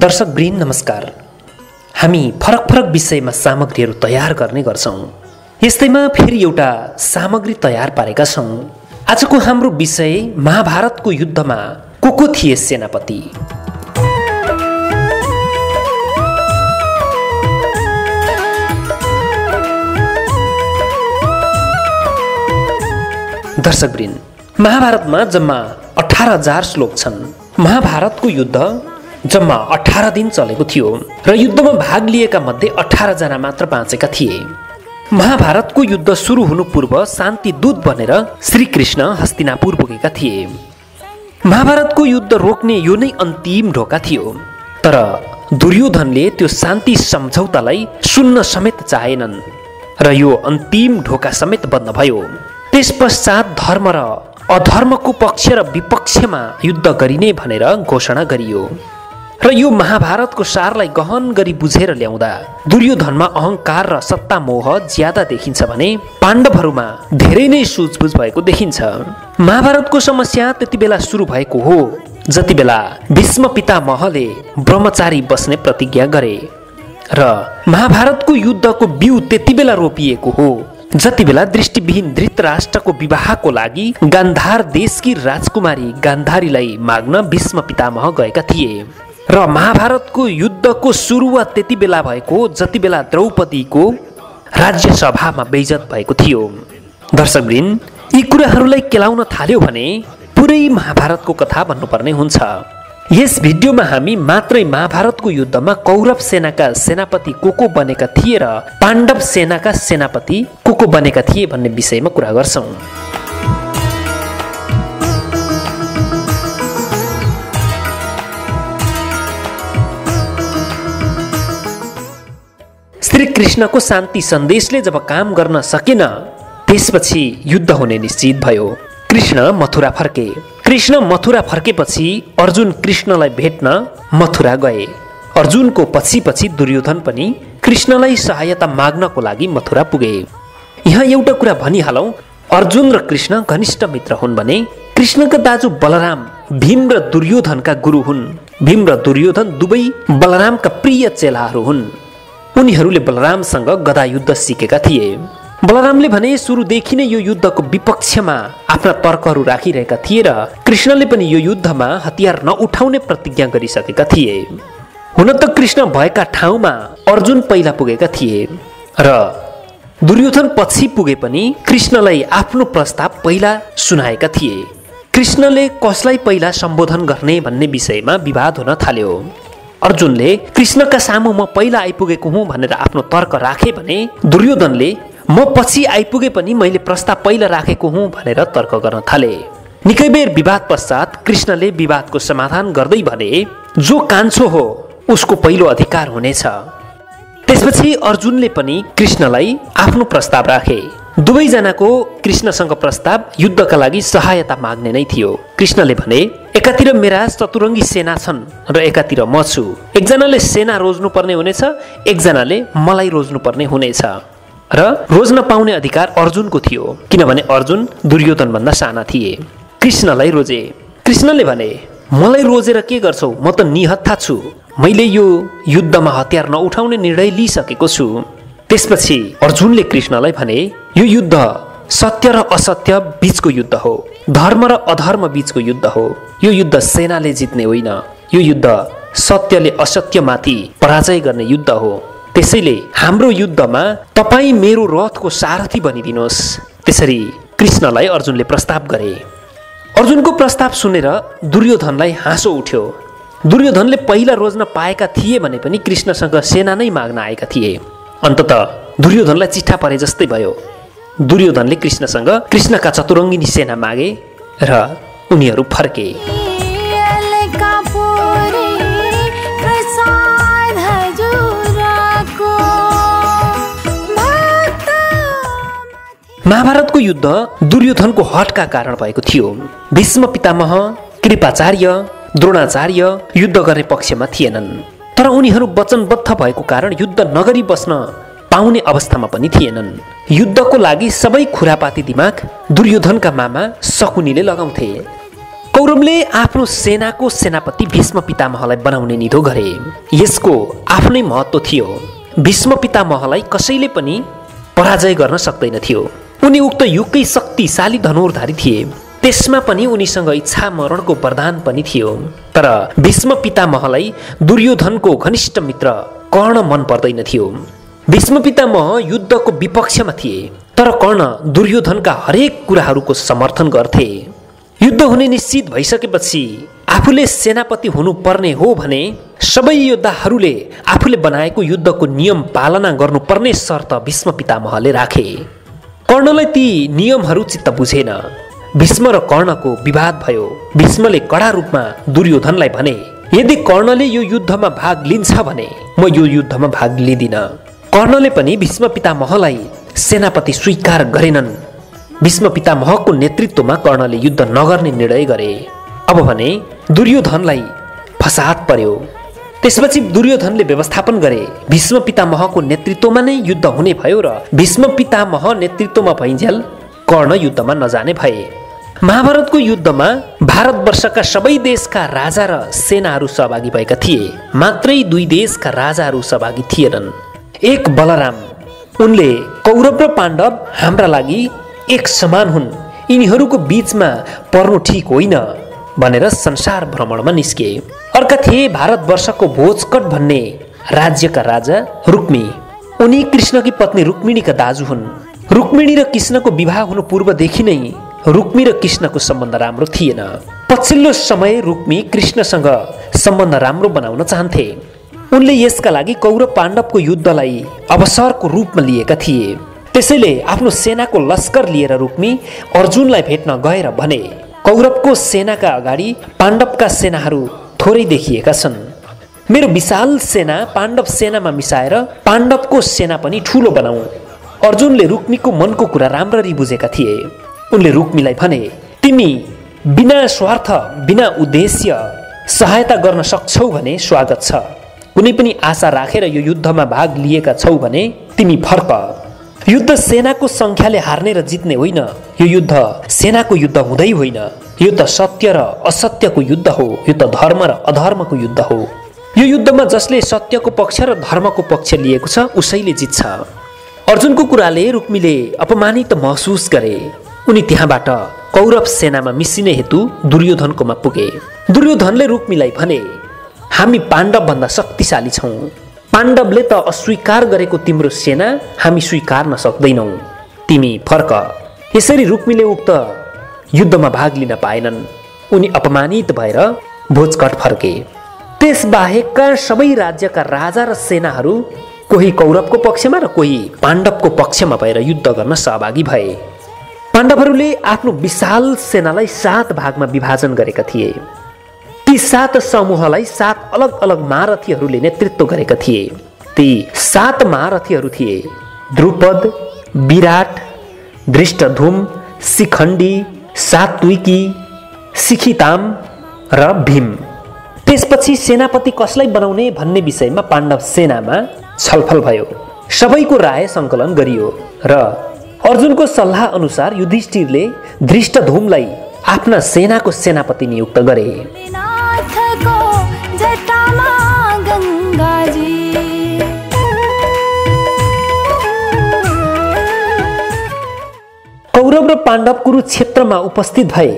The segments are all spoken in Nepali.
दर्शक वृन्द नमस्कार। हामी फरक फरक विषयमा सामग्रीहरू तयार गर्ने गर्छौं। यस्तैमा फेरि एउटा सामग्री तयार पारेका छौं। आजको हाम्रो विषय महाभारतको युद्धमा को थिए सेनापति। दर्शकवृन्द, महाभारतमा जम्मा 18,000 श्लोक छन्। महाभारतको युद्ध जम्मा 18 दिन चलेको थियो र युद्धमा भाग लिएका मध्ये 18 जना मात्र बाँचेका थिए। महाभारतको युद्ध सुरु हुनु पूर्व शान्ति दूत बनेर श्रीकृष्ण हस्तिनापुर पुगेका थिए। महाभारतको युद्ध रोक्ने यो नै अन्तिम ढोका थियो, तर दुर्योधनले त्यो शान्ति सम्झौतालाई सुन्न समेत चाहेनन् र यो अन्तिम ढोका समेत बन्द भयो। त्यसपश्चात धर्म र अधर्मको पक्ष र विपक्षमा युद्ध गरिने भनेर घोषणा गरियो र यो महाभारतको सारलाई गहन गरी बुझेर ल्याउँदा दुर्योधनमा अहंकार र सत्ता मोह ज्यादा देखिन्छ भने पाण्डवहरूमा धेरै नै सुझबुझ भएको देखिन्छ। महाभारतको समस्या त्यति बेला सुरु भएको हो जति बेला भीष्म पितामहले ब्रह्मचारी बस्ने प्रतिज्ञा गरे र महाभारतको युद्धको बिउ त्यति बेला रोपिएको हो जति बेला दृष्टिविहीन धृतराष्ट्रको विवाहको लागि गान्धार देशकी राजकुमारी गान्धारीलाई माग्न भीष्म पितामह गएका थिए र महाभारतको युद्धको सुरुवात त्यति बेला भएको जति बेला द्रौपदीको राज्यसभामा बेइज्जत भएको थियो। दर्शकवृन्द, यी कुराहरूलाई केलाउन थाल्यो भने पुरै महाभारतको कथा भन्नुपर्ने हुन्छ। यस भिडियोमा हामी मात्रै महाभारतको युद्धमा कौरव सेनाका सेनापति को बनेका थिए र पाण्डव सेनाका सेनापति को बनेका थिए भन्ने विषयमा कुरा गर्छौं। श्री कृष्णको शान्ति सन्देशले जब काम गर्न सकेन त्यसपछि युद्ध हुने निश्चित भयो। कृष्ण मथुरा फर्के। कृष्ण मथुरा फर्केपछि अर्जुन कृष्णलाई भेट्न मथुरा गए। अर्जुनको पछि पछि दुर्योधन पनि कृष्णलाई सहायता माग्नको लागि मथुरा पुगे। यहाँ एउटा कुरा भनिहालौं, अर्जुन र कृष्ण घनिष्ठ मित्र हुन् भने कृष्णका दाजु बलराम भीम र दुर्योधनका गुरु हुन्। भीम र दुर्योधन दुवै बलरामका प्रिय चेलाहरू हुन्। उनीहरूले बलरामसँग गदा युद्ध सिकेका थिए। बलरामले भने सुरुदेखि नै यो युद्धको विपक्षमा आफ्ना तर्कहरू राखिरहेका थिए र कृष्णले पनि यो युद्धमा हतियार नउठाउने प्रतिज्ञा गरिसकेका थिए। हुन त कृष्ण भएका ठाउँमा अर्जुन पहिला पुगेका थिए र दुर्योधन पछि पुगे पनि कृष्णलाई आफ्नो प्रस्ताव पहिला सुनाएका थिए। कृष्णले कसलाई पहिला सम्बोधन गर्ने भन्ने विषयमा विवाद हुन थाल्यो। अर्जुनले कृष्णका सामु म पहिला आइपुगेको हुँ भनेर आफ्नो तर्क राखे भने दुर्योधनले म पछि आइपुगे पनि मैले प्रस्ताव पहिला राखेको हुँ भनेर तर्क गर्न थाले। निकै बेर विवाद पश्चात कृष्णले विवादको समाधान गर्दै भने जो कान्छो हो उसको पहिलो अधिकार हुनेछ। त्यसपछि अर्जुनले पनि कृष्णलाई आफ्नो प्रस्ताव राखे। दुवैजनाको कृष्णसँग प्रस्ताव युद्धका लागि सहायता माग्ने नै थियो। कृष्णले भने एकातिर मेरा चतुरङ्गी सेना छन् र एकातिर म छु। एकजनाले सेना रोज्नु पर्ने हुनेछ, एकजनाले मलाई रोज्नु पर्ने हुनेछ र रोज्न पाउने अधिकार अर्जुनको थियो किनभने अर्जुन दुर्योधन भन्दा साना थिए। कृष्णलाई रोजे। कृष्णले भने मलाई रोजेर के गर्छौ, म त निहत्था छु। मैले यो युद्धमा हतियार नउठाउने निर्णय लिइसकेको छु। त्यसपछि अर्जुनले कृष्णलाई भने यो युद्ध सत्य र असत्य बीचको युद्ध हो, धर्म र अधर्म बीचको युद्ध हो। यो युद्ध सेनाले जित्ने होइन, यो युद्ध सत्यले असत्यमाथि पराजय गर्ने युद्ध हो। त्यसैले हाम्रो युद्धमा तपाई मेरो रथको सारथी बनिदिनुहोस्। त्यसरी कृष्णलाई अर्जुनले प्रस्ताव गरे। अर्जुनको प्रस्ताव सुनेर दुर्योधनलाई हाँसो उठ्यो। दुर्योधनले पहिला रोज्न पाएका थिए भने पनि कृष्णसँग सेना नै माग्न आएका थिए। अन्ततः दुर्योधनलाई चिट्ठा परे जस्तै भयो। दुर्योधनले कृष्णसँग कृष्णका चतुरङ्गिनी सेना मागे र उनीहरू फर्के। महाभारतको युद्ध दुर्योधनको हठका कारण भएको थियो। भीष्म पितामह, कृपाचार्य, द्रोणाचार्य युद्ध गर्ने पक्षमा थिएनन्, तर उनीहरू वचनबद्ध भएको कारण युद्ध नगरी बस्न पाउने अवस्थामा पनि थिएनन्। युद्धको लागि सबै खुरापाती दिमाग दुर्योधनका मामा शकुनीले लगाउँथे। कौरवले आफ्नो सेनाको सेनापति भीष्म पितामहलाई बनाउने निधो गरे। यसको आफ्नै महत्त्व थियो। भीष्म पितामहलाई कसैले पनि पराजय गर्न सक्दैनथ्यो। उनी उक्त युगकै शक्तिशाली धनुर्धारी थिए। त्यसमा पनि उनीसँग इच्छा मरणको वरदान पनि थियो। तर भीष्म पितामहलाई दुर्योधनको घनिष्ठ मित्र कर्ण मन पर्दैनथ्यो। भीष्म पितामह युद्धको विपक्षमा थिए, तर कर्ण दुर्योधनका हरेक कुराहरूको समर्थन गर्थे। युद्ध हुने निश्चित भइसकेपछि आफूले सेनापति हुनुपर्ने हो भने सबै योद्धाहरूले आफूले बनाएको युद्धको नियम पालना गर्नुपर्ने शर्त भीष्म पितामहले राखे। कर्णलाई ती नियमहरू चित्त बुझेन। भीष्म र कर्णको विवाद भयो। भीष्मले कडा रूपमा दुर्योधनलाई भने, यदि कर्णले यो युद्धमा भाग लिन्छ भने म यो युद्धमा भाग लिदिन। कर्णले पनि भीष्म पितामहलाई सेनापति स्वीकार गरेनन्। भीष्म पितामहको नेतृत्वमा कर्णले युद्ध नगर्ने निर्णय गरे। अब भने दुर्योधनलाई फसाद पर्यो। त्यसपछि दुर्योधनले व्यवस्थापन गरे। भीष्म पितामहको नेतृत्वमा नै युद्ध हुने भयो र भीष्म पितामह नेतृत्वमा भइन्जेल कर्ण युद्धमा नजाने भए। महाभारतको युद्धमा भारतवर्षका सबै देशका राजा र सेनाहरू सहभागी भएका थिए। मात्रै 2 देशका राजाहरू सहभागी थिएनन्। एक बलराम, उनले कौरव र पाण्डव हाम्रा लागि एक समान हुन्, यिनीहरूको बीचमा पर्नु ठिक होइन भनेर संसार भ्रमणमा निस्के। अर्का थिए भारतवर्षको भोजकट भन्ने राज्यका राजा रुक्मी। उनी कृष्णकी पत्नी रुक्मिणीका दाजु हुन्। रुक्मिणी र कृष्णको विवाह हुनु पूर्वदेखि नै रुक्मी र कृष्णको सम्बन्ध राम्रो थिएन। पछिल्लो समय रुक्मी कृष्णसँग सम्बन्ध राम्रो बनाउन चाहन्थे। उनले यसका लागि कौरव पाण्डवको युद्धलाई अवसरको रूपमा लिएका थिए। त्यसैले आफ्नो सेनाको लस्कर लिएर रुक्मी अर्जुनलाई भेट्न गएर भने, कौरवको सेनाका अगाडि पाण्डवका सेनाहरू थोरै देखिएका छन्। मेरो विशाल सेना पाण्डव सेनामा मिसाएर पाण्डवको सेना पनि ठुलो बनाऊ। अर्जुनले रुक्मीको मनको कुरा राम्ररी बुझेका थिए। उनले रुक्मीलाई भने, तिमी बिना स्वार्थ बिना उद्देश्य सहायता गर्न सक्छौ भने स्वागत छ। कुनै पनि आशा राखेर यो युद्धमा भाग लिएका छौ भने तिमी फर्क। युद्ध सेनाको संख्याले हार्ने र जित्ने होइन। यो युद्ध सेनाको युद्ध हुँदै होइन। यो त सत्य र असत्यको युद्ध हो। यो त धर्म र अधर्मको युद्ध हो। यो युद्धमा जसले सत्यको पक्ष र धर्मको पक्ष लिएको छ उसैले जित्छ। अर्जुनको कुराले रुक्मीले अपमानित महसुस गरे। उनी त्यहाँबाट कौरव सेनामा मिसिने हेतु दुर्योधनकोमा पुगे। दुर्योधनले रुक्मीलाई भने, हामी पाण्डव भन्दा शक्तिशाली छौँ। पाण्डवले त अस्वीकार गरेको तिम्रो सेना हामी स्वीकार्न सक्दैनौ। तिमी फर्क। यसरी रुक्मीले उक्त युद्धमा भाग लिन पाएनन्। उनी अपमानित भएर भोजकट फर्के। त्यसबाहेकका सबै राज्यका राजा र सेनाहरू कोही कौरवको पक्षमा र कोही पाण्डवको पक्षमा भएर युद्ध गर्न सहभागी भए। पाण्डवहरूले आफ्नो विशाल सेनालाई 7 भागमा विभाजन गरेका थिए। ती 7 समूहलाई 7 अलग अलग महारथीहरूले नेतृत्व गरेका थिए। ती 7 महारथीहरू थिए द्रुपद, विराट, धृष्टद्युम्न, शिखण्डी, सात्विकी, सिखिताम र भीम। त्यसपछि सेनापति कसलाई बनाउने भन्ने विषयमा पाण्डव सेनामा छलफल भयो। सबैको राय सङ्कलन गरियो र अर्जुनको सल्लाह अनुसार युधिष्ठिरले धृष्टद्युम्नलाई आफ्ना सेनाको सेनापति नियुक्त गरे। कौरव र पाण्डव कुरुक्षेत्रमा उपस्थित भए।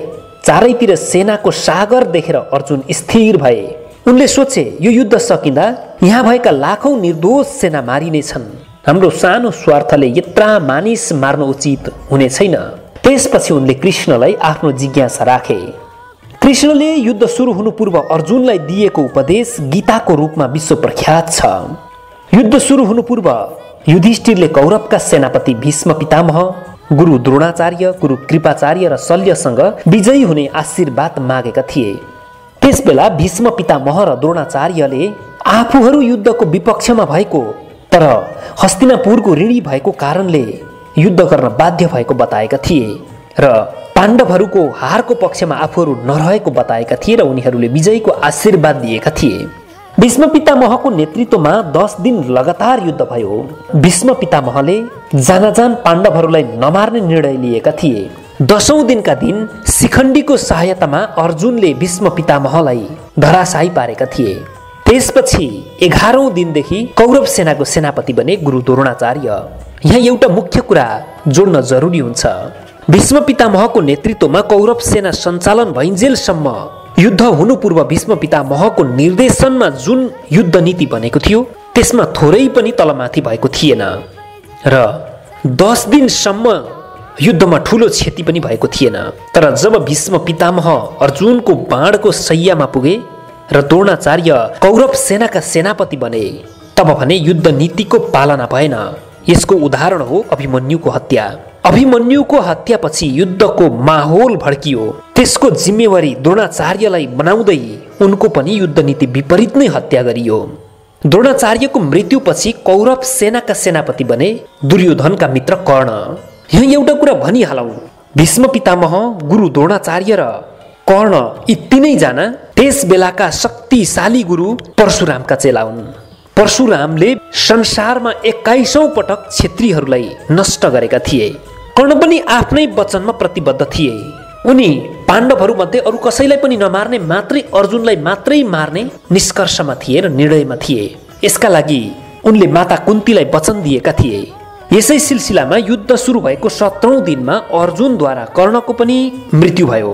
चारैतिर सेनाको सागर देखेर अर्जुन स्थिर भए। उनले सोचे, यो युद्ध सकिँदा यहाँ भएका लाखौं निर्दोष सेना मारिनेछन्। हाम्रो सानो स्वार्थले यत्रा मानिस मार्न उचित हुने छैन। त्यसपछि उनले कृष्णलाई आफ्नो जिज्ञासा राखे। कृष्णले युद्ध सुरु हुनु पूर्व अर्जुनलाई दिएको उपदेश गीताको रूपमा विश्व प्रख्यात छ। युद्ध सुरु हुनु पूर्व युधिष्ठिरले कौरवका सेनापति भीष्म पितामह, गुरु द्रोणाचार्य, गुरु कृपाचार्य र शल्यसँग विजयी हुने आशीर्वाद मागेका थिए। त्यसबेला भीष्म पितामह र द्रोणाचार्यले आफूहरू युद्धको विपक्षमा भएको तर हस्तिनापुरको ऋणी भएको कारणले युद्ध गर्न बाध्य भएको बताएका थिए र पाण्डवहरूको हारको पक्षमा आफूहरू नरहेको बताएका थिए र उनीहरूले विजयीको आशीर्वाद दिएका थिए। भीष्म पितामहको नेतृत्वमा 10 दिन लगातार युद्ध भयो। भीष्म पितामहले जानाजान पाण्डवहरूलाई नमार्ने निर्णय लिएका थिए 10औं दिनका दिन शिखण्डीको सहायतामा अर्जुनले भीष्म पितामहलाई धराशायी पारेका थिए। त्यसपछि 11औं दिनदेखि कौरव सेनाको सेनापति बने गुरु द्रोणाचार्य। यहाँ एउटा मुख्य कुरा जोड्न जरुरी हुन्छ। भीष्म पितामहको नेतृत्वमा कौरव सेना सञ्चालन भइन्जेलसम्म युद्ध हुनु पूर्व भीष्म पितामहको निर्देशनमा जुन युद्ध नीति बनेको थियो त्यसमा थोरै पनि तलमाथि भएको थिएन र 10 दिनसम्म युद्धमा ठूलो क्षति पनि भएको थिएन। तर जब भीष्म पितामह अर्जुनको बाणको सय्यामा पुगे र द्रोणाचार्य कौरव सेनाका सेनापति बने तब भने युद्ध नीतिको पालना भएन। यसको उदाहरण हो अभिमन्युको हत्या। अभिमन्युको हत्यापछि युद्धको माहौल भड्कियो। त्यसको जिम्मेवारी द्रोणाचार्यलाई बनाउँदै उनको पनि युद्ध नीति विपरीत नै हत्या गरियो। द्रोणाचार्यको मृत्युपछि कौरव सेनाका सेनापति बने दुर्योधनका मित्र कर्ण। यहाँ एउटा कुरा भनिहालौं, भीष्म पितामह, गुरु द्रोणाचार्य र कर्ण यी तीनैजना त्यस बेलाका शक्तिशाली गुरु परशुरामका चेला हुन्। परशुरामले संसारमा 21औं पटक क्षत्रियहरूलाई नष्ट गरेका थिए। कर्ण पनि आफ्नै वचनमा प्रतिबद्ध थिए। उनी पाण्डवहरू मध्ये अरू कसैलाई पनि नमार्ने, मात्रै अर्जुनलाई मात्रै मार्ने निष्कर्षमा थिए र निर्णयमा थिए। यसका लागि उनले माता कुन्तीलाई वचन दिएका थिए। यसै सिलसिलामा युद्ध सुरु भएको 17औं दिनमा अर्जुनद्वारा कर्णको पनि मृत्यु भयो।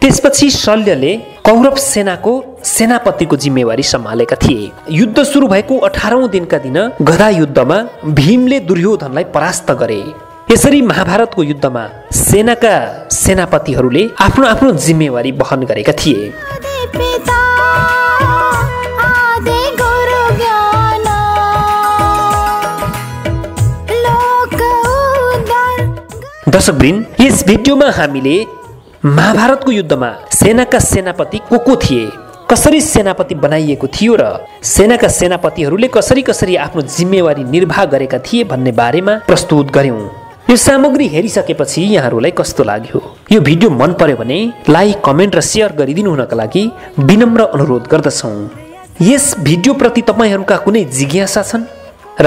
त्यसपछि शल्यले कौरव सेनाको सेनापतिको जिम्मेवारी सम्हालेका थिए। युद्ध सुरु भएको 18औं दिनका दिन गदा युद्धमा भीमले दुर्योधनलाई परास्त गरे। यसरी महाभारतको युद्धमा सेनाका सेनापतिहरूले आफ्नो आफ्नो जिम्मेवारी वहन गरेका थिए। दर्शकवृन्द, यस भिडियोमा हामीले महाभारतको युद्धमा सेनाका सेनापति को थिए, कसरी सेनापति बनाइएको थियो र सेनाका सेनापतिहरूले कसरी कसरी आफ्नो जिम्मेवारी निर्वाह गरेका थिए भन्ने बारेमा प्रस्तुत गर्यौं। यो सामग्री हेरिसकेपछि यहाँहरूलाई कस्तो लाग्यो? यो भिडियो मन पर्यो भने लाइक, कमेन्ट र सेयर गरिदिनु हुनका लागि विनम्र अनुरोध गर्दछौं। यस भिडियो प्रति तपाईहरुका कुनै जिज्ञासा छन् र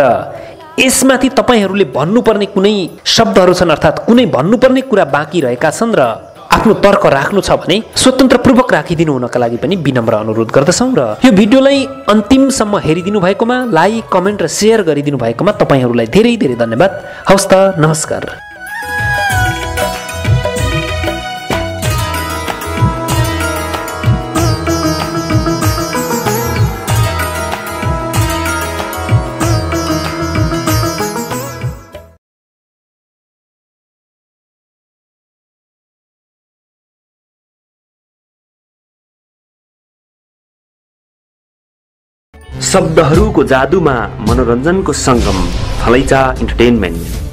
यसमाथि तपाईहरुले भन्नुपर्ने कुनै शब्दहरू छन्, अर्थात् कुनै भन्नुपर्ने कुरा बाँकी रहेका छन् र आफ्नो तर्क राख्नु छ भने स्वतन्त्रपूर्वक राखिदिनु हुनका लागि पनि विनम्र अनुरोध गर्दछौं। र यो भिडियोलाई अन्तिमसम्म हेरिदिनु भएकोमा, लाइक, कमेन्ट र सेयर गरिदिनु भएकोमा तपाईहरुलाई धेरै धेरै धन्यवाद। हवस् त, नमस्कार। शब्दहरूको जादुमा मनोरञ्जनको संगम, थलैचा इन्टरटेनमेन्ट।